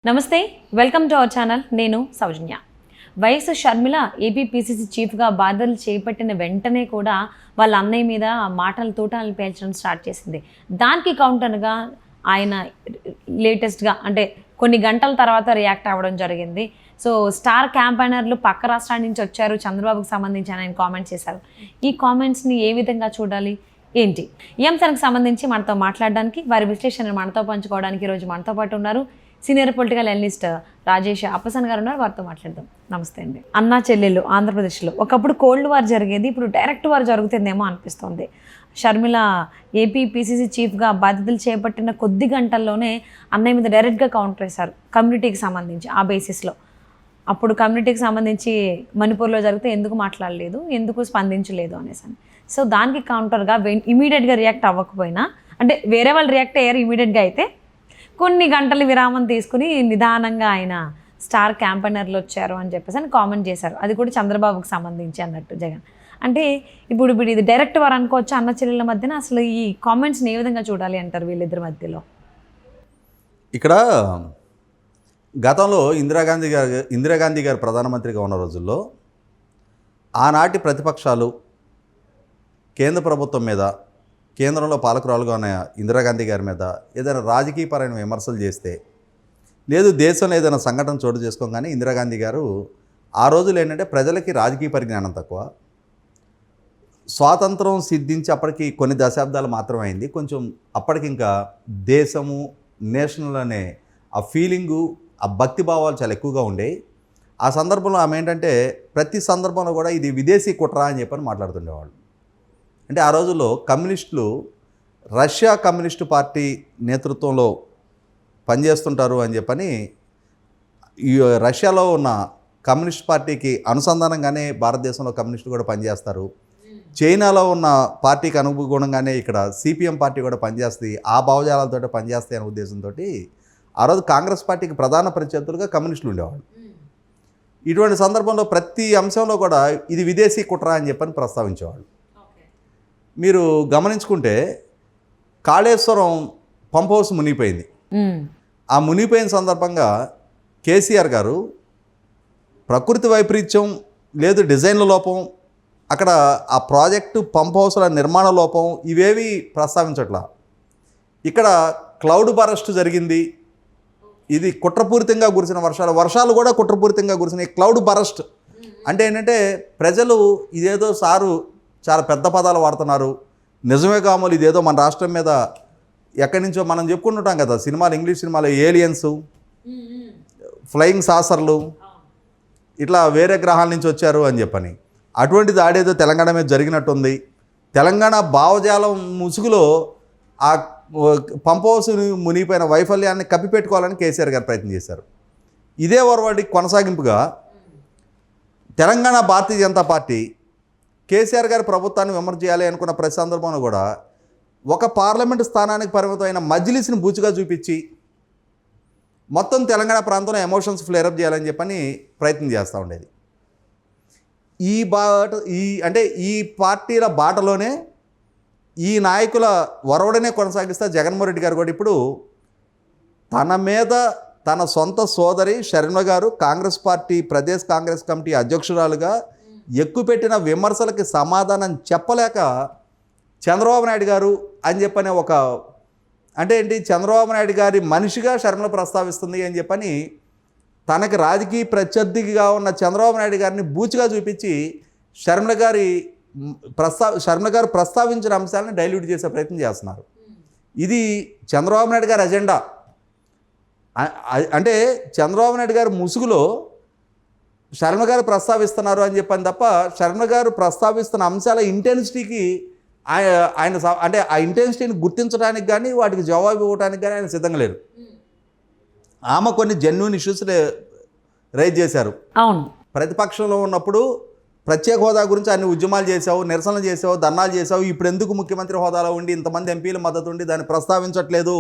నమస్తే welcome to our channel. నేను సౌజన్య. YS Sharmila APPCC చీఫ్గా బాధ్యతలు చేపట్టిన వెంటనే కూడా వాళ్ళ అన్నయ్య మీద మాటల తూటాలను పేల్చడం స్టార్ట్ చేసింది. దానికి కౌంటర్గా ఆయన లేటెస్ట్గా అంటే కొన్ని గంటల తర్వాత రియాక్ట్ అవ్వడం జరిగింది. సో స్టార్ క్యాంపైనర్లు పక్క రాష్ట్రాల నుంచి వచ్చారు చంద్రబాబుకి సంబంధించి ఆయన కామెంట్స్ చేశారు. ఈ కామెంట్స్ని ఏ విధంగా చూడాలి ఏంటి ఈ అంశానికి సంబంధించి మనతో మాట్లాడడానికి వారి విశ్లేషణను మనతో పంచుకోవడానికి ఈరోజు మనతో పాటు ఉన్నారు సీనియర్ పొలిటికల్ అనలిస్ట్ రాజేష్ అప్పసన్ గారు ఉన్నారు. వారితో మాట్లాడదాం. నమస్తే అండి. అన్నా చెల్లెళ్ళు ఆంధ్రప్రదేశ్లో ఒకప్పుడు కోల్డ్ వార్ జరిగేది, ఇప్పుడు డైరెక్ట్ వార్ జరుగుతుందేమో అనిపిస్తుంది. షర్మిల ఏపీపీసీసీ చీఫ్గా బాధ్యతలు చేపట్టిన కొద్ది గంటల్లోనే అన్నయ్య మీద డైరెక్ట్గా కౌంటర్ వేశారు కమ్యూనిటీకి సంబంధించి. ఆ బేసిస్లో అప్పుడు కమ్యూనిటీకి సంబంధించి మణిపూర్లో జరిగితే ఎందుకు మాట్లాడలేదు, ఎందుకు స్పందించలేదు అనేసి అని. సో దానికి కౌంటర్గా ఇమీడియట్గా రియాక్ట్ అవ్వకపోయినా, అంటే వేరే వాళ్ళు రియాక్ట్ అయ్యారు ఇమీడియట్గా, అయితే కొన్ని గంటలు విరామం తీసుకుని నిదానంగా ఆయన స్టార్ క్యాంపైనర్లు వచ్చారు అని చెప్పేసి అని కామెంట్ చేశారు. అది కూడా చంద్రబాబుకి సంబంధించి అన్నట్టు జగన్. అంటే ఇప్పుడు ఇది డైరెక్ట్ వారు అనుకోవచ్చు అన్న చెల్లెళ్ళ మధ్యన. అసలు ఈ కామెంట్స్ని ఏ విధంగా చూడాలి అంటారు వీళ్ళిద్దరి మధ్యలో? ఇక్కడ గతంలో ఇందిరాగాంధీ గారు ప్రధానమంత్రిగా ఉన్న రోజుల్లో ఆనాటి ప్రతిపక్షాలు కేంద్ర ప్రభుత్వం మీద, కేంద్రంలో పాలకురాలుగా ఉన్న ఇందిరాగాంధీ గారి మీద ఏదైనా రాజకీయపరమైన విమర్శలు చేస్తే, లేదు దేశంలో ఏదైనా సంఘటన చోటు చేసుకోగానే ఇందిరాగాంధీ గారు ఆ రోజులు ఏంటంటే ప్రజలకి రాజకీయ పరిజ్ఞానం తక్కువ, స్వాతంత్రం సిద్ధించి అప్పటికి కొన్ని దశాబ్దాలు మాత్రమే అయింది, కొంచెం అప్పటికి ఇంకా దేశము నేషనల్ అనే ఆ ఫీలింగు, ఆ భక్తి భావాలు చాలా ఎక్కువగా ఉండేవి. ఆ సందర్భంలో ఆమె ఏంటంటే ప్రతి సందర్భంలో కూడా ఇది విదేశీ కుట్ర అని చెప్పని మాట్లాడుతుండేవాళ్ళు. అంటే ఆ రోజుల్లో కమ్యూనిస్టులు రష్యా కమ్యూనిస్టు పార్టీ నేతృత్వంలో పనిచేస్తుంటారు అని చెప్పని, ఈ రష్యాలో ఉన్న కమ్యూనిస్ట్ పార్టీకి అనుసంధానంగానే భారతదేశంలో కమ్యూనిస్టులు కూడా పనిచేస్తారు, చైనాలో ఉన్న పార్టీకి అనుగుణంగానే ఇక్కడ సిపిఎం పార్టీ కూడా పనిచేస్తుంది, ఆ భావజాలాలతో పనిచేస్తాయి అనే ఉద్దేశంతో ఆ రోజు కాంగ్రెస్ పార్టీకి ప్రధాన ప్రత్యర్థులుగా కమ్యూనిస్టులు ఉండేవాళ్ళు. ఇటువంటి సందర్భంలో ప్రతి అంశంలో కూడా ఇది విదేశీ కుట్ర అని చెప్పని ప్రస్తావించేవాళ్ళు. మీరు గమనించుకుంటే కాళేశ్వరం పంప్ హౌస్ మునిగిపోయింది. ఆ మునిగిపోయిన సందర్భంగా కేసీఆర్ గారు ప్రకృతి వైపరీత్యం లేదు, డిజైన్ల లోపం, అక్కడ ఆ ప్రాజెక్టు పంప్ హౌస్ల నిర్మాణ లోపం ఇవేవి ప్రస్తావించట్లా. ఇక్కడ క్లౌడ్ బరస్ట్ జరిగింది, ఇది కుట్రపూరితంగా కురిసిన వర్షాలు కూడా కుట్రపూరితంగా కురిసిన క్లౌడ్ బరస్ట్ అంటే ఏంటంటే ప్రజలు ఇదేదో సారు చాలా పెద్ద పదాలు వాడుతున్నారు, నిజమే కామలు ఇదేదో మన రాష్ట్రం మీద ఎక్కడి నుంచో మనం చెప్పుకుంటుంటాం కదా సినిమాలు, ఇంగ్లీష్ సినిమాలు, ఏలియన్స్, ఫ్లయింగ్ సాసర్లు, ఇట్లా వేరే గ్రహాల నుంచి వచ్చారు అని చెప్పని. అటువంటిది ఆడేదో తెలంగాణ మీద జరిగినట్టుంది. తెలంగాణ భావజాలం ముసుగులో ఆ పంప్ హౌస్ మునిగిపోయిన వైఫల్యాన్ని కప్పిపెట్టుకోవాలని కేసీఆర్ గారు ప్రయత్నం చేశారు. ఇదే వరవాడి కొనసాగింపుగా తెలంగాణ భారతీయ జనతా పార్టీ కేసీఆర్ గారి ప్రభుత్వాన్ని విమర్శ చేయాలి అనుకున్న ప్రతి సందర్భంలో కూడా ఒక పార్లమెంటు స్థానానికి పరిమితమైన మజ్లిస్ని బూచిగా చూపించి మొత్తం తెలంగాణ ప్రాంతంలో ఎమోషన్స్ ఫ్లేరప్ చేయాలని చెప్పని ప్రయత్నం చేస్తూ ఉండేది. ఈ పార్టీల బాటలోనే ఈ నాయకుల వరవడనే కొనసాగిస్తే జగన్మోహన్ రెడ్డి గారు కూడా ఇప్పుడు తన మీద తన సొంత సోదరి షర్మిల గారు కాంగ్రెస్ పార్టీ ప్రదేశ్ కాంగ్రెస్ కమిటీ అధ్యక్షురాలుగా ఎక్కుపెట్టిన విమర్శలకి సమాధానం చెప్పలేక చంద్రబాబు నాయుడు గారు అని చెప్పని ఒక అంటే ఏంటి చంద్రబాబు నాయుడు గారి మనిషిగా షర్మిల ప్రస్తావిస్తుంది అని చెప్పని తనకి రాజకీయ ప్రత్యర్థిగా ఉన్న చంద్రబాబు నాయుడు గారిని బూచిగా చూపించి షర్మిల గారు ప్రస్తావించిన అంశాలను డైల్యూట్ చేసే ప్రయత్నం చేస్తున్నారు. ఇది చంద్రబాబు నాయుడు గారి అజెండా. అంటే చంద్రబాబు నాయుడు గారి ముసుగులో షర్మిల గారు ప్రస్తావిస్తున్నారు అని చెప్పని తప్ప షర్మిల గారు ప్రస్తావిస్తున్న అంశాల ఇంటెన్సిటీకి ఆయన అంటే ఆ ఇంటెన్సిటీని గుర్తించడానికి కానీ వాటికి జవాబు ఇవ్వడానికి కానీ ఆయన సిద్ధంగా లేరు. ఆమె కొన్ని జెన్యూన్ ఇష్యూస్ రైజ్ చేశారు. అవును, ప్రతిపక్షంలో ఉన్నప్పుడు ప్రత్యేక హోదా గురించి అన్ని ఉద్యమాలు చేసావు, నిరసనలు చేసావు, ధర్నాలు చేసావు, ఇప్పుడు ఎందుకు ముఖ్యమంత్రి హోదాలో ఉండి ఇంతమంది ఎంపీల మద్దతు ఉండి దాన్ని ప్రస్తావించట్లేదు,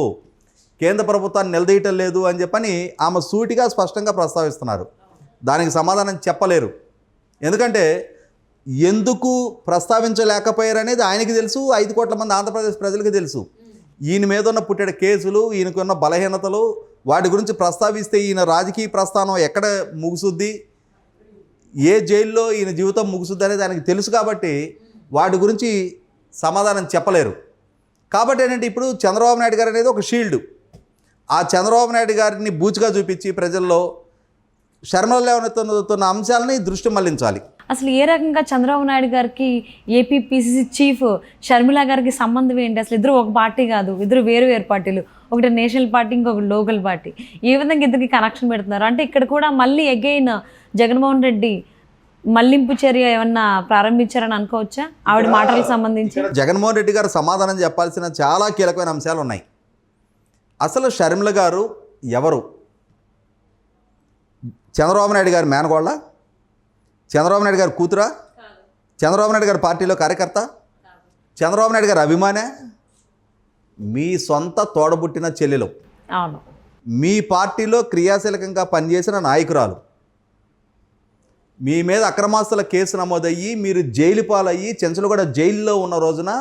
కేంద్ర ప్రభుత్వాన్ని నిలదీయటం లేదు అని చెప్పని ఆమె సూటిగా స్పష్టంగా ప్రస్తావిస్తున్నారు. దానికి సమాధానం చెప్పలేరు. ఎందుకంటే ఎందుకు ప్రస్తావించలేకపోయారు అనేది ఆయనకి తెలుసు, 5 కోట్ల మంది ఆంధ్రప్రదేశ్ ప్రజలకు తెలుసు. ఈయన మీద ఉన్న పుట్టిన కేసులు, ఈయనకున్న బలహీనతలు, వాటి గురించి ప్రస్తావిస్తే ఈయన రాజకీయ ప్రస్థానం ఎక్కడ ముగుసుద్ది, ఏ జైల్లో ఈయన జీవితం ముగుసుద్ది అనేది ఆయనకి తెలుసు కాబట్టి వాటి గురించి సమాధానం చెప్పలేరు. కాబట్టి ఏంటంటే ఇప్పుడు చంద్రబాబు నాయుడు గారు అనేది ఒక షీల్డ్. ఆ చంద్రబాబు నాయుడు గారిని బూచిగా చూపించి ప్రజల్లో శర్మల లేవనెత్తుతున్న అంశాలని దృష్టి మళ్లించాలి. అసలు ఏ రకంగా చంద్రబాబు నాయుడు గారికి ఏపీ పిసిసి చీఫ్ షర్మిల గారికి సంబంధం ఏంటి? అసలు ఇద్దరు ఒక పార్టీ కాదు, ఇద్దరు వేరు వేరు పార్టీలు. ఒకటి నేషనల్ పార్టీ, ఇంకొకటి లోకల్ పార్టీ. ఏ విధంగా ఇద్దరికి కనెక్షన్ పెడుతున్నారు అంటే ఇక్కడ కూడా మళ్ళీ అగైన్ జగన్మోహన్ రెడ్డి మళ్లింపు చర్య ఏమన్నా ప్రారంభించారని అనుకోవచ్చా ఆవిడ మాటలకు సంబంధించి? జగన్మోహన్ రెడ్డి గారు సమాధానం చెప్పాల్సిన చాలా కీలకమైన అంశాలు ఉన్నాయి. అసలు షర్మిల గారు ఎవరు? చంద్రబాబు నాయుడు గారి మేనగోళ్ళ? చంద్రబాబు నాయుడు గారి కూతురా? చంద్రబాబు నాయుడు గారి పార్టీలో కార్యకర్త? చంద్రబాబు నాయుడు గారి అభిమానే? మీ సొంత తోడబుట్టిన చెల్లెలు, అవును, మీ పార్టీలో క్రియాశీలకంగా పనిచేసిన నాయకురాలు, మీ మీద అక్రమాస్తుల కేసు నమోదయ్యి మీరు జైలు పాలయ్యి చెంచలగూడ జైల్లో ఉన్న రోజున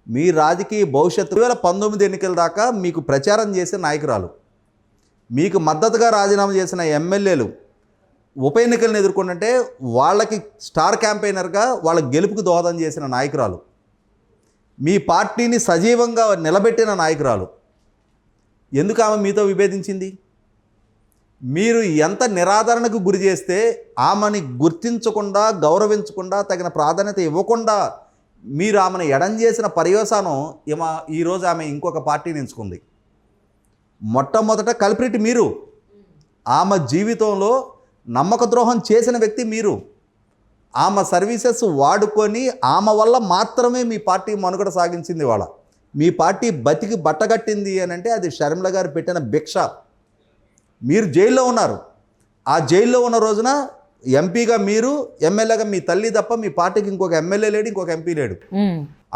మీ రాజకీయ భవిష్యత్తు 2019 ఎన్నికల దాకా మీకు ప్రచారం చేసే నాయకురాలు, మీకు మద్దతుగా రాజీనామా చేసిన ఎమ్మెల్యేలు ఉప ఎన్నికలను ఎదుర్కొంటే వాళ్ళకి స్టార్ క్యాంపెయినర్గా వాళ్ళ గెలుపుకు దోహదం చేసిన నాయకురాలు, మీ పార్టీని సజీవంగా నిలబెట్టిన నాయకురాలు. ఎందుకు ఆమె మీతో విభేదించింది? మీరు ఎంత నిరాదరణకు గురి చేస్తే ఆమెని గుర్తించకుండా, గౌరవించకుండా, తగిన ప్రాధాన్యత ఇవ్వకుండా మీరు ఆమెను ఎడం చేసిన పర్యవసానం ఈరోజు ఆమె ఇంకొక పార్టీని ఎంచుకుంది. మొట్టమొదట కల్ప్రిట్ మీరు. ఆమె జీవితంలో నమ్మక ద్రోహం చేసిన వ్యక్తి మీరు. ఆమె సర్వీసెస్ వాడుకొని ఆమె వల్ల మాత్రమే మీ పార్టీ మనుగడ సాగించింది. వాళ్ళ మీ పార్టీ బతికి బట్టగట్టింది అని అంటే అది షర్మిల గారు పెట్టిన భిక్ష. మీరు జైల్లో ఉన్నారు. ఆ జైల్లో ఉన్న రోజున ఎంపీగా మీరు, ఎమ్మెల్యేగా మీ తల్లి తప్ప మీ పార్టీకి ఇంకొక ఎమ్మెల్యే లేడు, ఇంకొక ఎంపీ లేడు.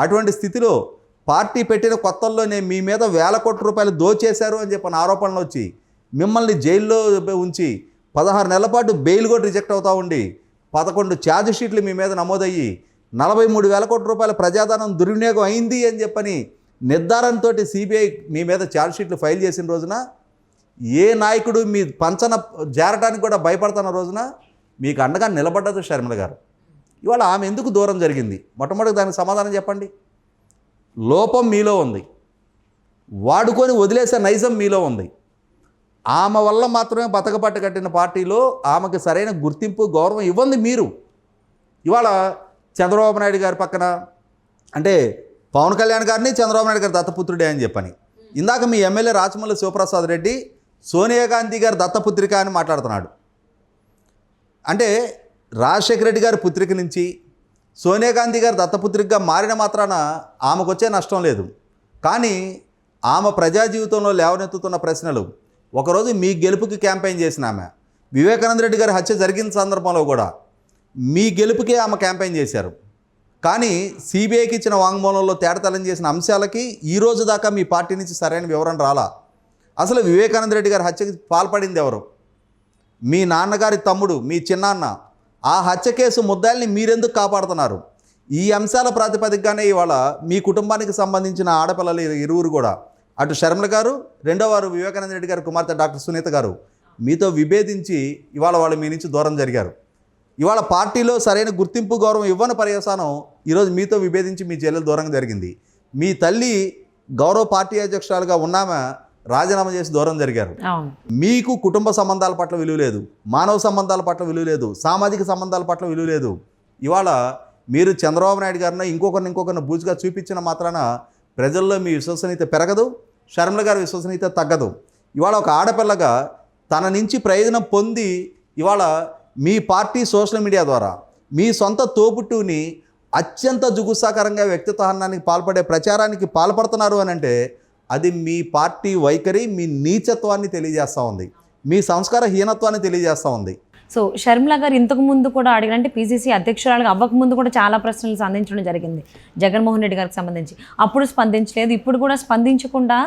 అటువంటి స్థితిలో పార్టీ పెట్టిన కొత్తల్లోనే మీ మీద వేల కోట్ల రూపాయలు దోచేశారు అని చెప్పిన ఆరోపణలు వచ్చి మిమ్మల్ని జైల్లో ఉంచి 16 నెలల పాటు బెయిల్ కూడా రిజెక్ట్ అవుతూ ఉండి 11 ఛార్జ్ షీట్లు మీ మీద నమోదయ్యి 43,000 కోట్ల రూపాయల ప్రజాధనం దుర్వినియోగం అయింది అని చెప్పని నిర్ధారణతో సిబిఐ మీ మీద ఛార్జ్ షీట్లు ఫైల్ చేసిన రోజున ఏ నాయకుడు మీ పంచన చేరటానికి కూడా భయపడుతున్న రోజున మీకు అండగా నిలబడ్డదు షర్మిల గారు. ఇవాళ ఆమె ఎందుకు దూరం జరిగింది? మొట్టమొదటి దానికి సమాధానం చెప్పండి. లోపం మీలో ఉంది, వాడుకొని వదిలేసే నైజం మీలో ఉంది. ఆమె వల్ల మాత్రమే బతకబట్ట కట్టిన పార్టీలో ఆమెకు సరైన గుర్తింపు, గౌరవం ఇవ్వండి మీరు. ఇవాళ చంద్రబాబు నాయుడు గారి పక్కన అంటే పవన్ కళ్యాణ్ గారిని చంద్రబాబు నాయుడు గారి దత్తపుత్రుడే అని చెప్పని ఇందాక మీ ఎమ్మెల్యే రాచమల్లి శివప్రసాద్ రెడ్డి సోనియా గాంధీ గారి దత్తపుత్రిక అని మాట్లాడుతున్నాడు. అంటే రాజశేఖర రెడ్డి గారి పుత్రిక నుంచి సోనియా గాంధీ గారి దత్తపుత్రికగా మారిన మాత్రాన ఆమెకు వచ్చే నష్టం లేదు. కానీ ఆమె ప్రజా జీవితంలో లేవనెత్తుతున్న ప్రశ్నలు, ఒకరోజు మీ గెలుపుకి క్యాంపెయిన్ చేసిన ఆమె, వివేకానంద రెడ్డి గారి హత్య జరిగిన సందర్భంలో కూడా మీ గెలుపుకే ఆమె క్యాంపెయిన్ చేశారు. కానీ సిబిఐకి ఇచ్చిన వాంగ్మూలంలో తేటతెల్లం చేసిన అంశాలకి ఈ రోజు దాకా మీ పార్టీ నుంచి సరైన వివరణ రాలా. అసలు వివేకానంద రెడ్డి గారి హత్యకి పాల్పడింది ఎవరు? మీ నాన్నగారి తమ్ముడు, మీ చిన్నాన్న. ఆ హత్య కేసు ముద్దాయిల్ని మీరెందుకు కాపాడుతున్నారు? ఈ అంశాల ప్రాతిపదికగానే ఇవాళ మీ కుటుంబానికి సంబంధించిన ఆడపిల్లలు ఇరువురు కూడా, అటు షర్మిల గారు, రెండో వారు వివేకానంద రెడ్డి గారి కుమార్తె డాక్టర్ సునీత గారు మీతో విభేదించి ఇవాళ వాళ్ళు మీ నుంచి దూరం జరిగారు. ఇవాళ పార్టీలో సరైన గుర్తింపు, గౌరవం ఇవ్వని పర్యవసానం ఈరోజు మీతో విభేదించి మీ చెల్లెలు దూరంగా జరిగింది. మీ తల్లి గౌరవ పార్టీ అధ్యక్షురాలుగా ఉన్నామె రాజీనామా చేసి దూరం జరిగారు. మీకు కుటుంబ సంబంధాల పట్ల విలువ లేదు, మానవ సంబంధాల పట్ల విలువ లేదు, సామాజిక సంబంధాల పట్ల విలువ లేదు. ఇవాళ మీరు చంద్రబాబు నాయుడు గారిని ఇంకొకరిని బూజుగా చూపించిన మాత్రాన ప్రజల్లో మీ విశ్వసనీయత పెరగదు, షర్మిల గారి విశ్వసనీయత తగ్గదు. ఇవాళ ఒక ఆడపిల్లగా తన నుంచి ప్రయోజనం పొంది ఇవాళ మీ పార్టీ సోషల్ మీడియా ద్వారా మీ సొంత తోబుట్టుని అత్యంత జుగుత్సాకరంగా వ్యక్తిత్వహనానికి పాల్పడే ప్రచారానికి పాల్పడుతున్నారు అని అంటే అది మీ పార్టీ వైఖరి, మీ నీచత్వాన్ని తెలియజేస్తూ ఉంది, మీ సంస్కార హీనత్వాన్ని తెలియజేస్తూ ఉంది. సో షర్మిల గారు ఇంతకు ముందు కూడా అడిగినంటే పీసీసీ అధ్యక్షురాలుగా అవ్వకముందు కూడా చాలా ప్రశ్నలు సంధించడం జరిగింది జగన్మోహన్ రెడ్డి గారికి సంబంధించి. అప్పుడు స్పందించలేదు, ఇప్పుడు కూడా స్పందించకుండా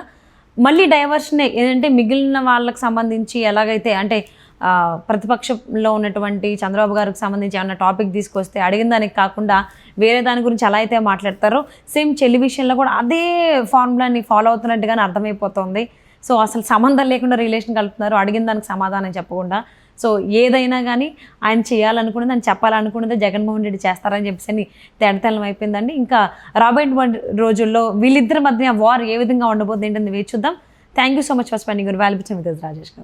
మళ్ళీ డైవర్షన్ ఏంటంటే మిగిలిన వాళ్ళకి సంబంధించి ఎలాగైతే అంటే ప్రతిపక్షంలో ఉన్నటువంటి చంద్రబాబు గారికి సంబంధించి ఏమన్నా టాపిక్ తీసుకొస్తే అడిగిన దానికి కాకుండా వేరే దాని గురించి ఎలా అయితే మాట్లాడతారో సేమ్ చెల్లి విషయంలో కూడా అదే ఫార్ములాని ఫాలో అవుతున్నట్టుగానే అర్థమైపోతుంది. సో అసలు సంబంధం లేకుండా రిలేషన్ కలుపుతున్నారు, అడిగిన దానికి సమాధానం చెప్పకుండా. సో ఏదైనా కానీ ఆయన చేయాలనుకున్నది, ఆయన చెప్పాలనుకున్నది జగన్మోహన్ రెడ్డి చేస్తారని చెప్పేసి తేడతెల్లం అయిపోయిందండి. ఇంకా రాబోయే రోజుల్లో వీళ్ళిద్దరి మధ్య వార్ ఏ విధంగా ఉండబోతుంది ఏంటని వేచి చూద్దాం. Thank you so much for spending your valuable time with us, Rajesh గారు.